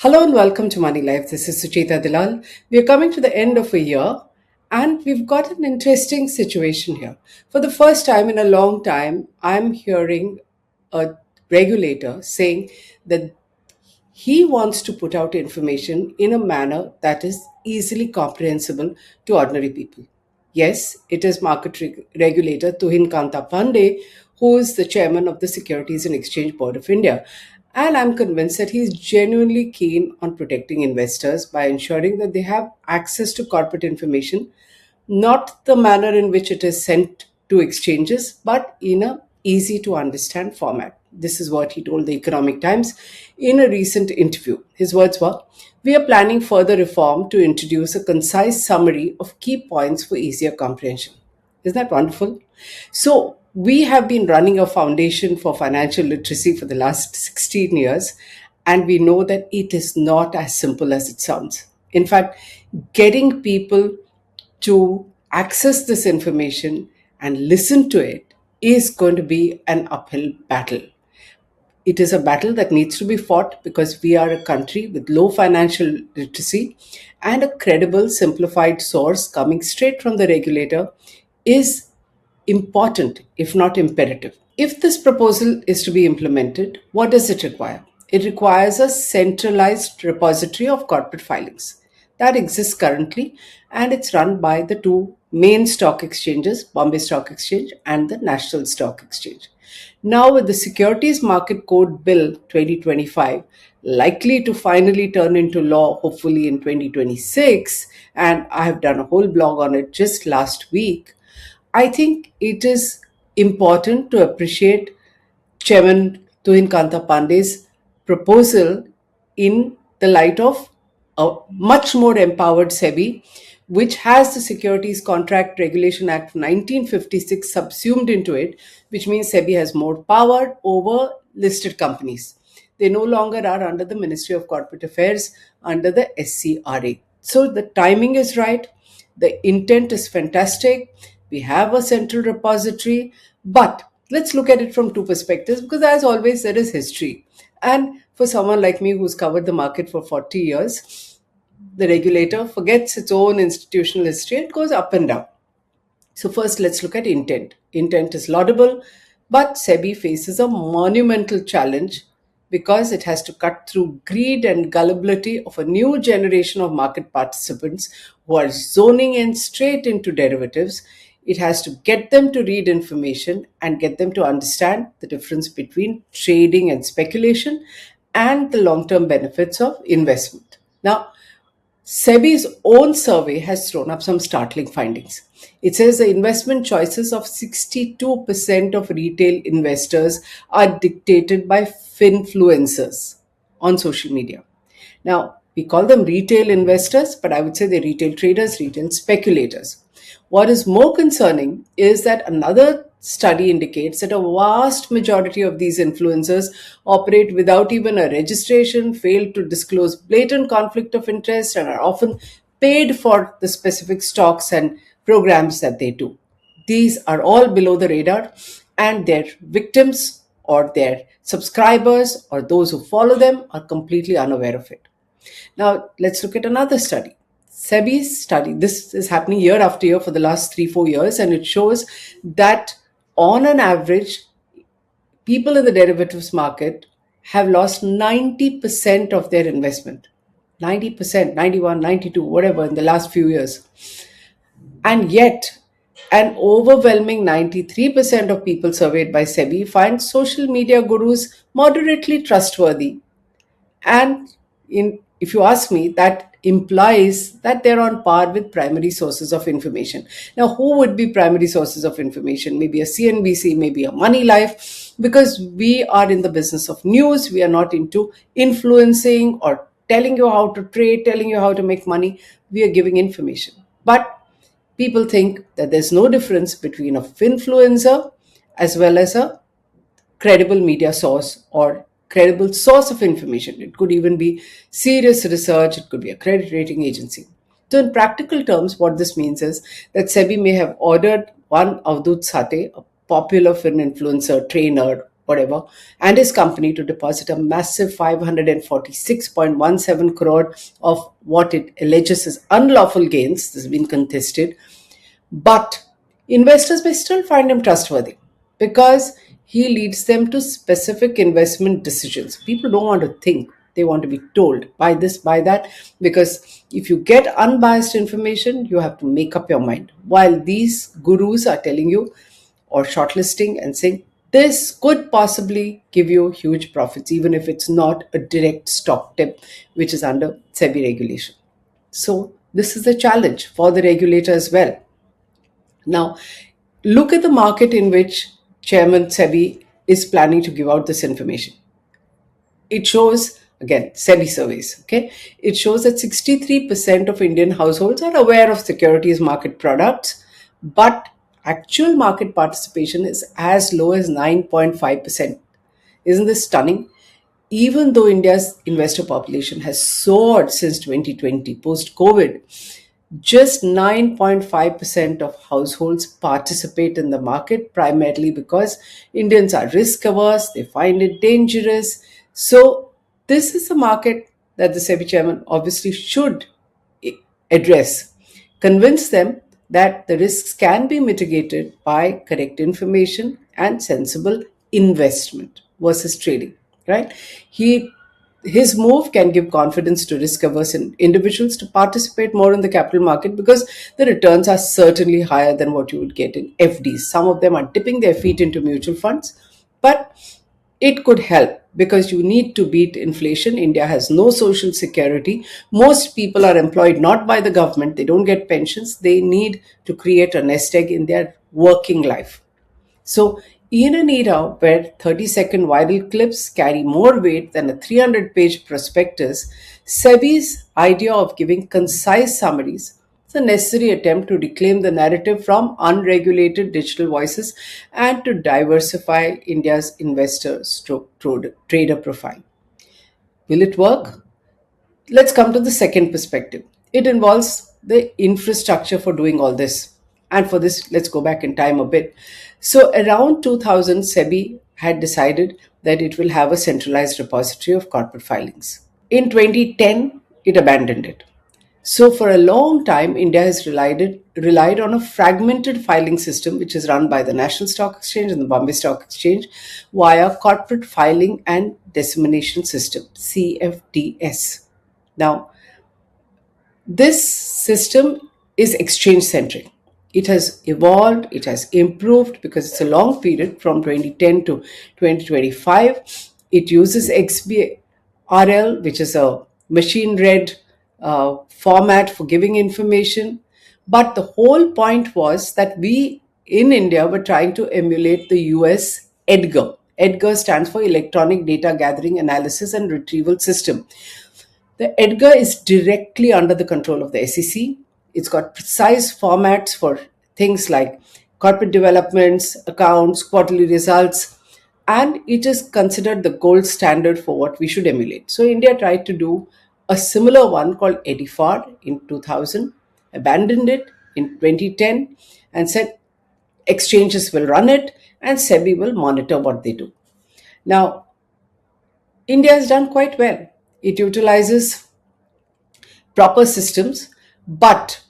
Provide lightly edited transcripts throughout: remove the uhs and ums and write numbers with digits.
Hello and welcome to Moneylife. This is Sucheta Dalal. We are coming to the end of a year and we've got an interesting situation here. For the first time in a long time, I'm hearing a regulator saying that he wants to put out information in a manner that is easily comprehensible to ordinary people. Yes, it is market regulator Tuhin Kanta Pandey, who is the chairman of the Securities and Exchange Board of India. And I'm convinced that he's genuinely keen on protecting investors by ensuring that they have access to corporate information, not the manner in which it is sent to exchanges, but in a easy to understand format. This is what he told the Economic Times in a recent interview. His words were, "We are planning further reform to introduce a concise summary of key points for easier comprehension." Isn't that wonderful? So, we have been running a foundation for financial literacy for the last 16 years, and we know that it is not as simple as it sounds. In fact, getting people to access this information and listen to it is going to be an uphill battle. It is a battle that needs to be fought because we are a country with low financial literacy, and a credible, simplified source coming straight from the regulator is important, if not imperative. If this proposal is to be implemented, what does it require? It requires a centralized repository of corporate filings that exists currently, and it's run by the two main stock exchanges, Bombay Stock Exchange and the National Stock Exchange. Now, with the Securities Market Code Bill 2025 likely to finally turn into law, hopefully in 2026, and I have done a whole blog on it just last week, I think it is important to appreciate Chairman Tuhin Kanta Pandey's proposal in the light of a much more empowered SEBI, which has the Securities Contract Regulation Act of 1956 subsumed into it, which means SEBI has more power over listed companies. They no longer are under the Ministry of Corporate Affairs, under the SCRA. So the timing is right. The intent is fantastic. We have a central repository, but let's look at it from two perspectives because, as always, there is history. And for someone like me who's covered the market for 40 years, the regulator forgets its own institutional history. It goes up and down. So first, let's look at intent. Intent is laudable, but SEBI faces a monumental challenge because it has to cut through greed and gullibility of a new generation of market participants who are zoning in straight into derivatives. It has to get them to read information and get them to understand the difference between trading and speculation and the long-term benefits of investment. Now, SEBI's own survey has thrown up some startling findings. It says the investment choices of 62% of retail investors are dictated by Finfluencers on social media. Now, we call them retail investors, but I would say they're retail traders, retail speculators. What is more concerning is that another study indicates that a vast majority of these influencers operate without even a registration, fail to disclose blatant conflict of interest, and are often paid for the specific stocks and programs that they do. These are all below the radar, and their victims or their subscribers or those who follow them are completely unaware of it. Now, let's look at another study. SEBI's study, this is happening year after year for the last 3-4 years, and it shows that on an average, people in the derivatives market have lost 90% of their investment. 90%, 91, 92, whatever, in the last few years. And yet, an overwhelming 93% of people surveyed by SEBI find social media gurus moderately trustworthy. And if you ask me, that implies that they're on par with primary sources of information. Now, who would be primary sources of information? Maybe a CNBC, maybe a Moneylife, because we are in the business of news. We are not into influencing or telling you how to trade, telling you how to make money. We are giving information. But people think that there's no difference between a finfluencer as well as a credible media source or credible source of information. It could even be serious research, it could be a credit rating agency. So, in practical terms, what this means is that SEBI may have ordered one Avdut Sate, a popular fin influencer, trainer, whatever, and his company to deposit a massive 546.17 crore of what it alleges is unlawful gains. This has been contested. But investors may still find him trustworthy because he leads them to specific investment decisions. People don't want to think, they want to be told buy this, buy that. Because if you get unbiased information, you have to make up your mind. While these gurus are telling you or shortlisting and saying this could possibly give you huge profits, even if it's not a direct stock tip, which is under SEBI regulation. So, this is a challenge for the regulator as well. Now, look at the market in which Chairman SEBI is planning to give out this information. It shows, again, SEBI surveys, okay? It shows that 63% of Indian households are aware of securities market products, but actual market participation is as low as 9.5%. Isn't this stunning? Even though India's investor population has soared since 2020, post COVID, just 9.5% of households participate in the market, primarily because Indians are risk averse, they find it dangerous. So, this is a market that the SEBI chairman obviously should address. Convince them that the risks can be mitigated by correct information and sensible investment versus trading, right? He his move can give confidence to risk averse individuals to participate more in the capital market because the returns are certainly higher than what you would get in FDs. Some of them are dipping their feet into mutual funds, but it could help because you need to beat inflation. India has no social security. Most people are employed not by the government, they don't get pensions. They need to create a nest egg in their working life. So, in an era where 30-second viral clips carry more weight than a 300-page prospectus, SEBI's idea of giving concise summaries is a necessary attempt to reclaim the narrative from unregulated digital voices and to diversify India's investor stroke trader profile. Will it work? Let's come to the second perspective. It involves the infrastructure for doing all this. And for this, let's go back in time a bit. So, around 2000, SEBI had decided that it will have a centralized repository of corporate filings. In 2010, it abandoned it. So, for a long time, India has relied on a fragmented filing system, which is run by the National Stock Exchange and the Bombay Stock Exchange via Corporate Filing and Dissemination System, CFDS. Now, this system is exchange centric. It has evolved, it has improved because it's a long period from 2010 to 2025. It uses XBRL, which is a machine read format for giving information. But the whole point was that we in India were trying to emulate the US EDGAR. EDGAR stands for Electronic Data Gathering, Analysis and Retrieval System. The EDGAR is directly under the control of the SEC. It's got precise formats for things like corporate developments, accounts, quarterly results, and it is considered the gold standard for what we should emulate. So India tried to do a similar one called EDIFAR in 2000, abandoned it in 2010, and said exchanges will run it and SEBI will monitor what they do. Now, India has done quite well. It utilizes proper systems, but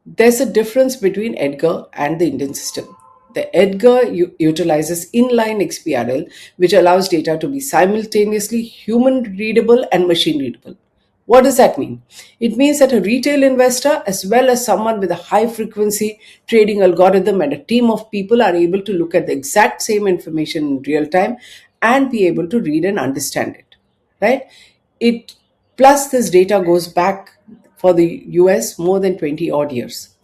there's a difference between EDGAR and the Indian system. The EDGAR utilizes inline XBRL, which allows data to be simultaneously human readable and machine readable. What does that mean? It means that a retail investor, as well as someone with a high frequency trading algorithm and a team of people, are able to look at the exact same information in real time and be able to read and understand it. Right? It plus this data goes back for the US more than 20 odd years.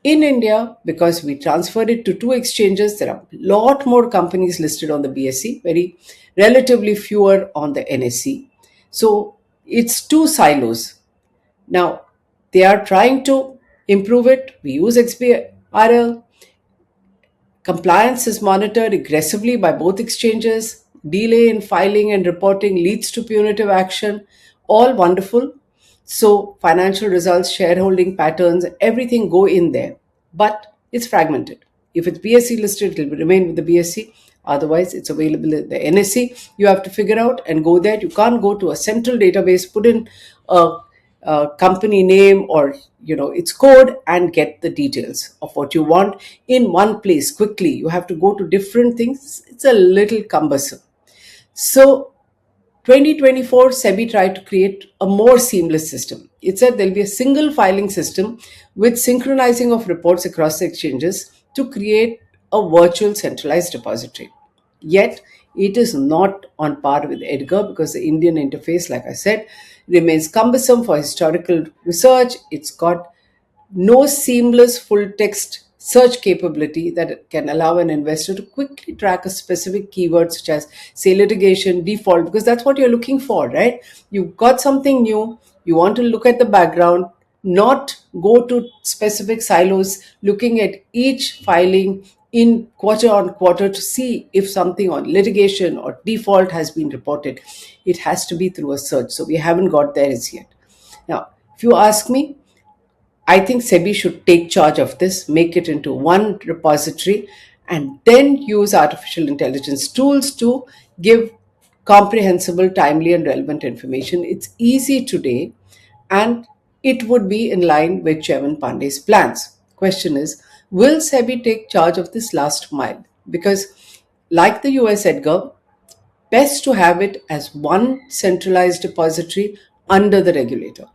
In India, because we transferred it to two exchanges, there are a lot more companies listed on the BSE, very relatively fewer on the NSE. So it's two silos. Now, they are trying to improve it. We use XBRL. Compliance is monitored aggressively by both exchanges. Delay in filing and reporting leads to punitive action. All wonderful. So, financial results, shareholding patterns, everything go in there. But it's fragmented. If it's BSE listed, it will remain with the BSE. Otherwise, it's available in the NSE. You have to figure out and go there. You can't go to a central database, put in a company name or its code and get the details of what you want in one place quickly. You have to go to different things. It's a little cumbersome. So 2024, SEBI tried to create a more seamless system. It said there'll be a single filing system with synchronizing of reports across the exchanges to create a virtual centralized depository. Yet, it is not on par with EDGAR because the Indian interface, like I said, remains cumbersome for historical research. It's got no seamless full text search capability that can allow an investor to quickly track a specific keyword such as say litigation default, because that's what you're looking for, right? You've got something new, you want to look at the background, not go to specific silos looking at each filing in quarter on quarter to see if something on litigation or default has been reported. It has to be through a search, so we haven't got there as yet. Now if you ask me, I think SEBI should take charge of this, make it into one repository, and then use artificial intelligence tools to give comprehensible, timely, and relevant information. It's easy today, and it would be in line with Chairman Pandey's plans. Question is, will SEBI take charge of this last mile? Because, like the US EDGAR, best to have it as one centralized depository under the regulator.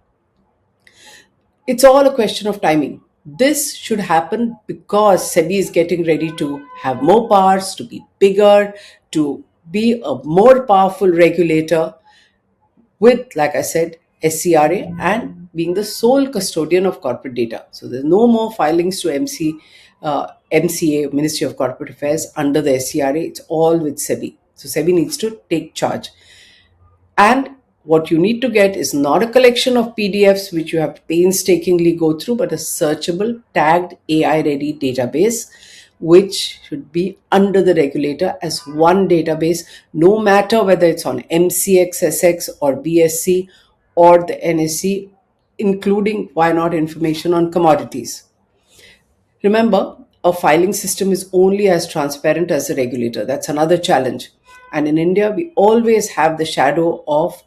It's all a question of timing. This should happen because SEBI is getting ready to have more powers, to be bigger, to be a more powerful regulator with, like I said, SCRA and being the sole custodian of corporate data. So there's no more filings to MCA, Ministry of Corporate Affairs, under the SCRA. It's all with SEBI. So SEBI needs to take charge. And what you need to get is not a collection of PDFs which you have to painstakingly go through, but a searchable, tagged, AI-ready database, which should be under the regulator as one database, no matter whether it's on MCX, SX, or BSC, or the NSE, including, why not, information on commodities. Remember, a filing system is only as transparent as the regulator. That's another challenge. And in India, we always have the shadow of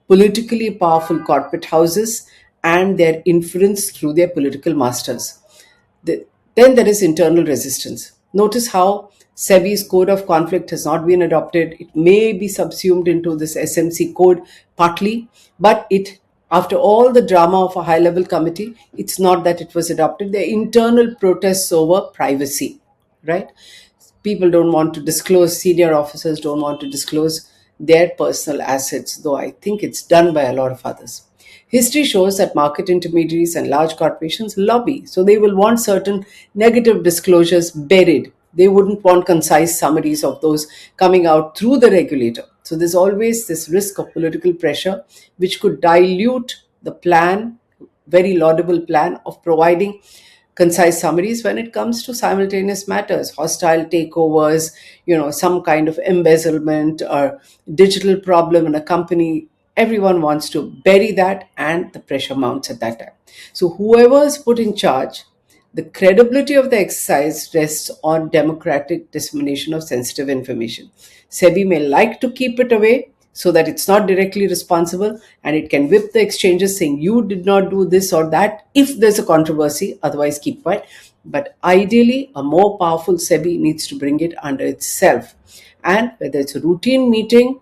politically powerful corporate houses and their influence through their political masters. Then there is internal resistance. Notice how SEBI's code of conflict has not been adopted. It may be subsumed into this SMC code partly, but after all the drama of a high level committee, it's not that it was adopted. There are internal protests over privacy, right? People don't want to disclose, senior officers don't want to disclose their personal assets, though I think it's done by a lot of others. History shows that market intermediaries and large corporations lobby, so they will want certain negative disclosures buried. They wouldn't want concise summaries of those coming out through the regulator. So there's always this risk of political pressure, which could dilute the plan, very laudable plan of providing concise summaries when it comes to simultaneous matters, hostile takeovers, some kind of embezzlement or digital problem in a company. Everyone wants to bury that, and the pressure mounts at that time. So whoever is put in charge, the credibility of the exercise rests on democratic dissemination of sensitive information. SEBI may like to keep it away so that it's not directly responsible, and it can whip the exchanges saying you did not do this or that if there's a controversy, otherwise keep quiet. But ideally, a more powerful SEBI needs to bring it under itself. And whether it's a routine meeting,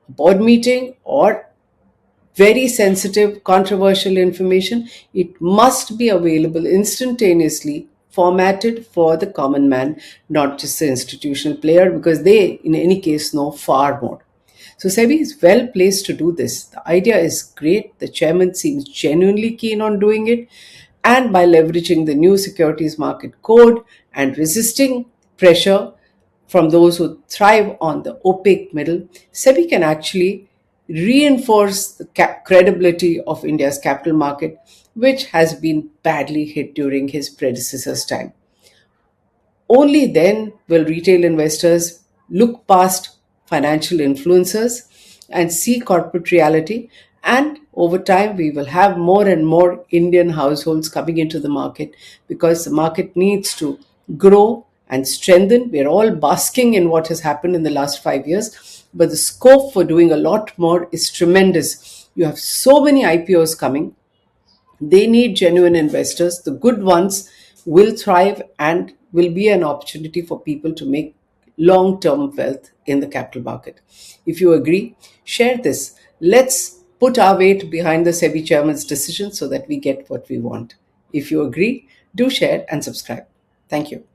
board meeting, or very sensitive, controversial information, it must be available instantaneously, formatted for the common man, not just the institutional player, because they, in any case, know far more. So SEBI is well placed to do this. The idea is great. The chairman seems genuinely keen on doing it. And by leveraging the new securities market code and resisting pressure from those who thrive on the opaque middle, SEBI can actually reinforce the credibility of India's capital market, which has been badly hit during his predecessor's time. Only then will retail investors look past financial influencers and see corporate reality. And over time, we will have more and more Indian households coming into the market because the market needs to grow and strengthen. We're all basking in what has happened in the last 5 years, but the scope for doing a lot more is tremendous. You have so many IPOs coming. They need genuine investors. The good ones will thrive and will be an opportunity for people to make long term wealth in the capital market. If you agree, share this. Let's put our weight behind the SEBI chairman's decision so that we get what we want. If you agree, do share and subscribe. Thank you.